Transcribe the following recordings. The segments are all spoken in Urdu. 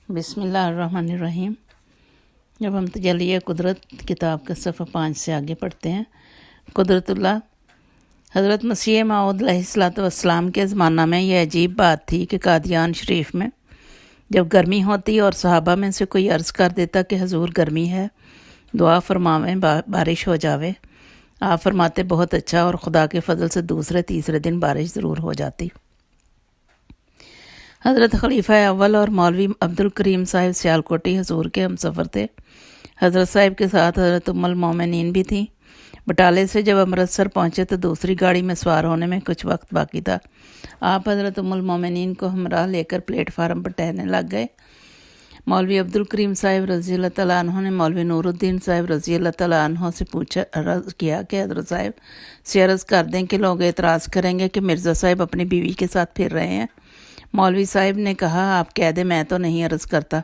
بسم اللہ الرحمن الرحیم۔ جب ہم تجلیہ قدرت کتاب کا صفحہ 5 سے آگے پڑھتے ہیں، قدرت اللہ حضرت مسیح موعود علیہ الصلوۃ والسلام کے زمانہ میں یہ عجیب بات تھی کہ قادیان شریف میں جب گرمی ہوتی اور صحابہ میں سے کوئی عرض کر دیتا کہ حضور گرمی ہے، دعا فرماویں بارش ہو جاوے، آپ فرماتے بہت اچھا، اور خدا کے فضل سے دوسرے تیسرے دن بارش ضرور ہو جاتی۔ حضرت خلیفہ اول اور مولوی عبد الکریم صاحب سیالکوٹی حضور کے ہم سفر تھے۔ حضرت صاحب کے ساتھ حضرت ام المومنین بھی تھیں۔ بٹالے سے جب امرتسر پہنچے تو دوسری گاڑی میں سوار ہونے میں کچھ وقت باقی تھا۔ آپ حضرت ام المومنین کو ہمراہ لے کر پلیٹ فارم پر ٹہلنے لگ گئے۔ مولوی عبد الکریم صاحب رضی اللہ تعالیٰ عنہ نے مولوی نور الدین صاحب رضی اللہ تعالیٰ عنہ سے عرض کیا کہ حضرت صاحب سے عرض کر دیں کہ لوگ اعتراض کریں گے کہ مرزا صاحب اپنی بیوی کے ساتھ پھر رہے ہیں۔ مولوی صاحب نے کہا آپ کہہ دیں میں تو نہیں عرض کرتا۔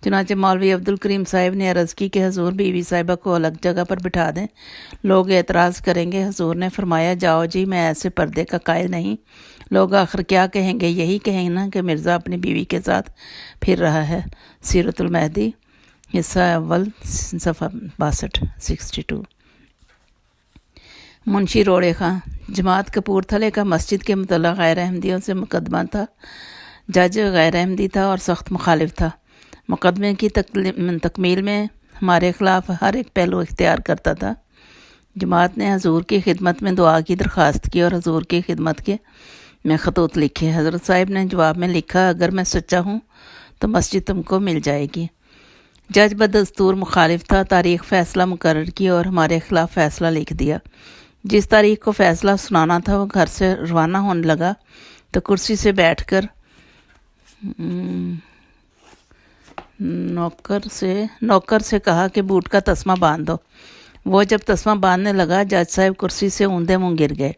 چنانچہ مولوی عبد الکریم صاحب نے عرض کی کہ حضور بیوی صاحبہ کو الگ جگہ پر بٹھا دیں، لوگ اعتراض کریں گے۔ حضور نے فرمایا جاؤ جی، میں ایسے پردے کا قائل نہیں، لوگ آخر کیا کہیں گے، یہی کہیں نا کہ مرزا اپنی بیوی کے ساتھ پھر رہا ہے۔ سیرت المہدی حصہ اول صفحہ 62۔ منشی روڑے خاں جماعت کپورتھلے کا مسجد کے متعلق غیر احمدیوں سے مقدمہ تھا۔ جج غیر احمدی تھا اور سخت مخالف تھا۔ مقدمے کی تکمیل میں ہمارے خلاف ہر ایک پہلو اختیار کرتا تھا۔ جماعت نے حضور کی خدمت میں دعا کی درخواست کی اور حضور کی خدمت کے میں خطوط لکھے۔ حضرت صاحب نے جواب میں لکھا اگر میں سچا ہوں تو مسجد تم کو مل جائے گی۔ جج بدستور مخالف تھا۔ تاریخ فیصلہ مقرر کی اور ہمارے خلاف فیصلہ لکھ دیا۔ جس تاریخ کو فیصلہ سنانا تھا وہ گھر سے روانہ ہونے لگا تو کرسی سے بیٹھ کر نوکر سے کہا کہ بوٹ کا تسمہ باندھ دو۔ وہ جب تسمہ باندھنے لگا جج صاحب کرسی سے اوندے منہ گر گئے۔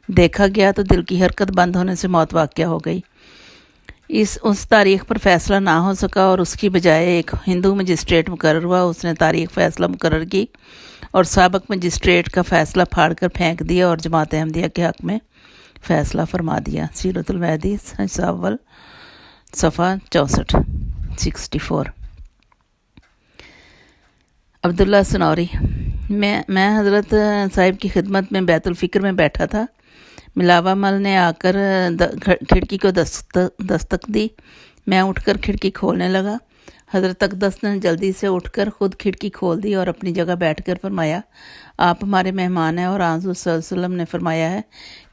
دیکھا گیا تو دل کی حرکت بند ہونے سے موت واقع ہو گئی۔ اس تاریخ پر فیصلہ نہ ہو سکا اور اس کی بجائے ایک ہندو مجسٹریٹ مقرر ہوا۔ اس نے تاریخ فیصلہ مقرر کی اور سابق مجسٹریٹ کا فیصلہ پھاڑ کر پھینک دیا اور جماعت احمدیہ کے حق میں فیصلہ فرما دیا۔ سیرت المہدی حصہ اول صفحہ 64۔ عبداللہ سنوری میں حضرت صاحب کی خدمت میں بیت الفکر میں بیٹھا تھا۔ ملاوہ مل نے آ کر کھڑکی کو دستک دی۔ میں اٹھ کر کھڑکی کھولنے لگا۔ حضرت اقدس نے جلدی سے اٹھ کر خود کھڑکی کھول دی اور اپنی جگہ بیٹھ کر فرمایا آپ ہمارے مہمان ہیں اور حضور صلی اللہ علیہ وسلم نے فرمایا ہے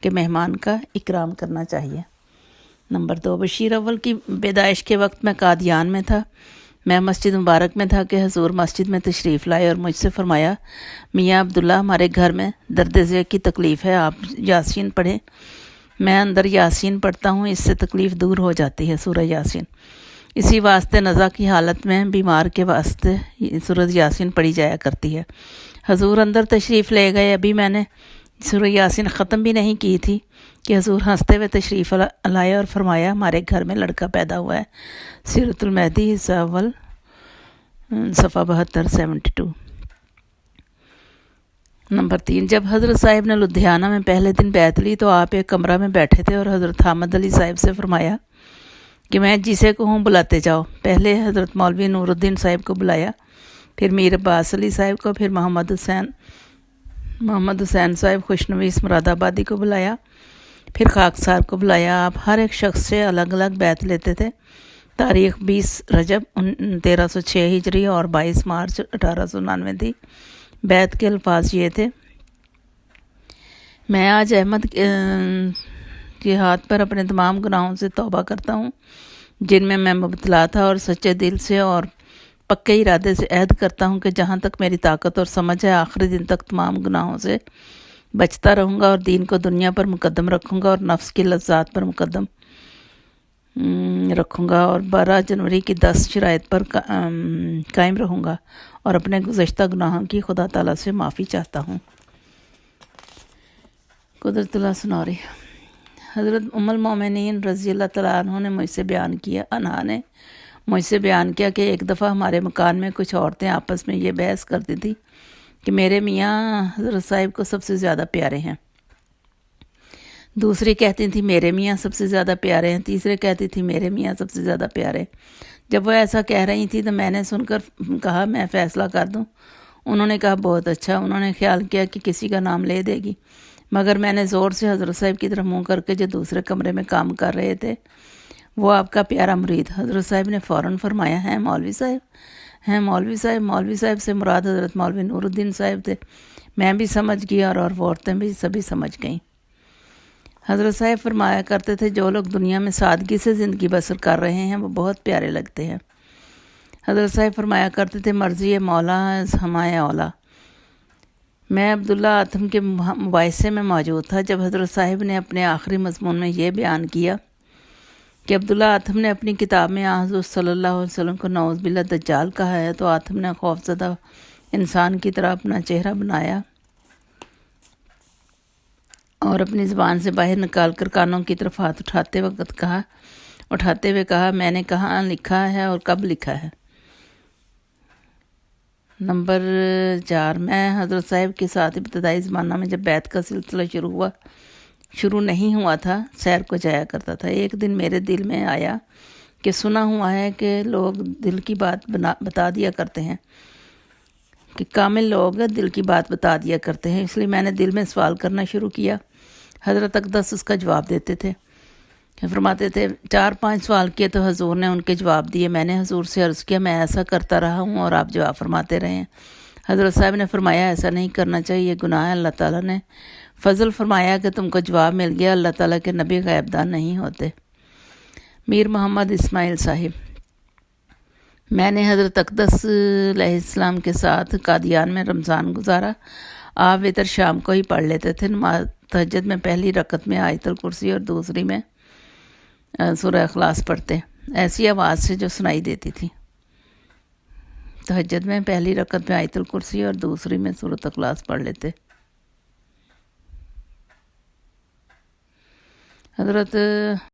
کہ مہمان کا اکرام کرنا چاہیے۔ نمبر 2، بشیر اول کی پیدائش کے وقت میں قادیان میں تھا۔ میں مسجد مبارک میں تھا کہ حضور مسجد میں تشریف لائے اور مجھ سے فرمایا میاں عبداللہ ہمارے گھر میں درد ذیل کی تکلیف ہے، آپ یاسین پڑھیں۔ میں اندر یاسین پڑھتا ہوں، اس سے تکلیف دور ہو جاتی ہے، سورہ یاسین۔ اسی واسطے نزا کی حالت میں بیمار کے واسطے سورہ یاسین پڑھی جایا کرتی ہے۔ حضور اندر تشریف لے گئے، ابھی میں نے سورہ یاسین ختم بھی نہیں کی تھی کہ حضور ہنستے ہوئے تشریف لائے اور فرمایا ہمارے گھر میں لڑکا پیدا ہوا ہے۔ سیرت المہدی حصہ اول صفحہ 72۔ نمبر 3، جب حضرت صاحب نے لدھیانہ میں پہلے دن بیعت لی تو آپ ایک کمرہ میں بیٹھے تھے اور حضرت حامد علی صاحب سے فرمایا کہ میں جسے کہوں بلاتے جاؤ۔ پہلے حضرت مولوی نور الدین صاحب کو بلایا، پھر میر عباس علی صاحب کو، پھر محمد حسین صاحب خوشنویس مراد آبادی کو بلایا، پھر خاکسار کو بلایا۔ آپ ہر ایک شخص سے الگ الگ بیعت لیتے تھے۔ تاریخ 20 رجب 1306 ہجری اور 22 مارچ 1899 تھی۔ بیعت کے الفاظ یہ تھے میں آج احمد کے ہاتھ پر اپنے تمام گناہوں سے توبہ کرتا ہوں جن میں مبتلا تھا، اور سچے دل سے اور پکے ارادے سے عہد کرتا ہوں کہ جہاں تک میری طاقت اور سمجھ ہے آخری دن تک تمام گناہوں سے بچتا رہوں گا اور دین کو دنیا پر مقدم رکھوں گا اور نفس کی لذات پر مقدم رکھوں گا، اور 12 جنوری کی 10 شرائط پر قائم رہوں گا اور اپنے گزشتہ گناہوں کی خدا تعالیٰ سے معافی چاہتا ہوں۔ قدرت اللہ سنوری حضرت ام المومنین رضی اللہ تعالیٰ عنہ نے مجھ سے بیان کیا کہ ایک دفعہ ہمارے مکان میں کچھ عورتیں آپس میں یہ بحث کرتی تھیں کہ میرے میاں حضرت صاحب کو سب سے زیادہ پیارے ہیں۔ دوسری کہتی تھی میرے میاں سب سے زیادہ پیارے ہیں، تیسرے کہتی تھی میرے میاں سب سے زیادہ پیارے ہیں۔ جب وہ ایسا کہہ رہی تھی تو میں نے سن کر کہا میں فیصلہ کر دوں۔ انہوں نے کہا بہت اچھا۔ انہوں نے خیال کیا کہ کسی کا نام لے دے گی، مگر میں نے زور سے حضرت صاحب کی طرف منہ کر کے جو دوسرے کمرے میں کام کر رہے تھے، وہ آپ کا پیارا مرید۔ حضرت صاحب نے فوراً فرمایا ہیں مولوی صاحب، ہیں مولوی صاحب۔ مولوی صاحب سے مراد حضرت مولوی نور الدین صاحب تھے۔ میں بھی سمجھ گیا اور وہ عورتیں بھی سبھی سمجھ گئیں۔ حضرت صاحب فرمایا کرتے تھے جو لوگ دنیا میں سادگی سے زندگی بسر کر رہے ہیں وہ بہت پیارے لگتے ہیں۔ حضرت صاحب فرمایا کرتے تھے مرضی مولا ہمائے اولا۔ میں عبداللہ آتم کے مباحثے میں موجود تھا جب حضرت صاحب نے اپنے آخری مضمون میں یہ بیان کیا کہ عبداللہ آتم نے اپنی کتاب میں حضور صلی اللہ علیہ وسلم کو نعوذ باللہ دجال کہا ہے، تو آتم نے خوفزدہ انسان کی طرح اپنا چہرہ بنایا اور اپنی زبان سے باہر نکال کر کانوں کی طرف ہاتھ اٹھاتے ہوئے کہا میں نے کہاں لکھا ہے اور کب لکھا ہے؟ نمبر 4، میں حضرت صاحب کے ساتھ ابتدائی زمانہ میں جب بیعت کا سلسلہ شروع نہیں ہوا تھا سیر کو جایا کرتا تھا۔ ایک دن میرے دل میں آیا کہ سنا ہوا ہے کہ لوگ دل کی بات بتا دیا کرتے ہیں، کہ کامل لوگ دل کی بات بتا دیا کرتے ہیں۔ اس لیے میں نے دل میں سوال کرنا شروع کیا۔ حضرت اقدس اس کا جواب دیتے تھے، فرماتے تھے 4-5 سوال کیے تو حضور نے ان کے جواب دیے۔ میں نے حضور سے عرض کیا میں ایسا کرتا رہا ہوں اور آپ جواب فرماتے رہے ہیں۔ حضرت صاحب نے فرمایا ایسا نہیں کرنا چاہیے، یہ گناہ ہے۔ اللہ تعالیٰ نے فضل فرمایا کہ تم کو جواب مل گیا۔ اللہ تعالیٰ کے نبی غیب دان نہیں ہوتے۔ میر محمد اسماعیل صاحب۔ میں نے حضرت اقدس علیہ السلام کے ساتھ قادیان میں رمضان گزارا۔ آپ وتر شام کو ہی پڑھ لیتے تھے۔ نماز تہجد میں پہلی رکعت میں آیت الکرسی اور دوسری میں سورہ اخلاص پڑھتے، ایسی آواز سے جو سنائی دیتی تھی۔ تہجد میں پہلی رکعت میں آیت الکرسی اور دوسری میں سورۃ اخلاص پڑھ لیتے۔ حضرت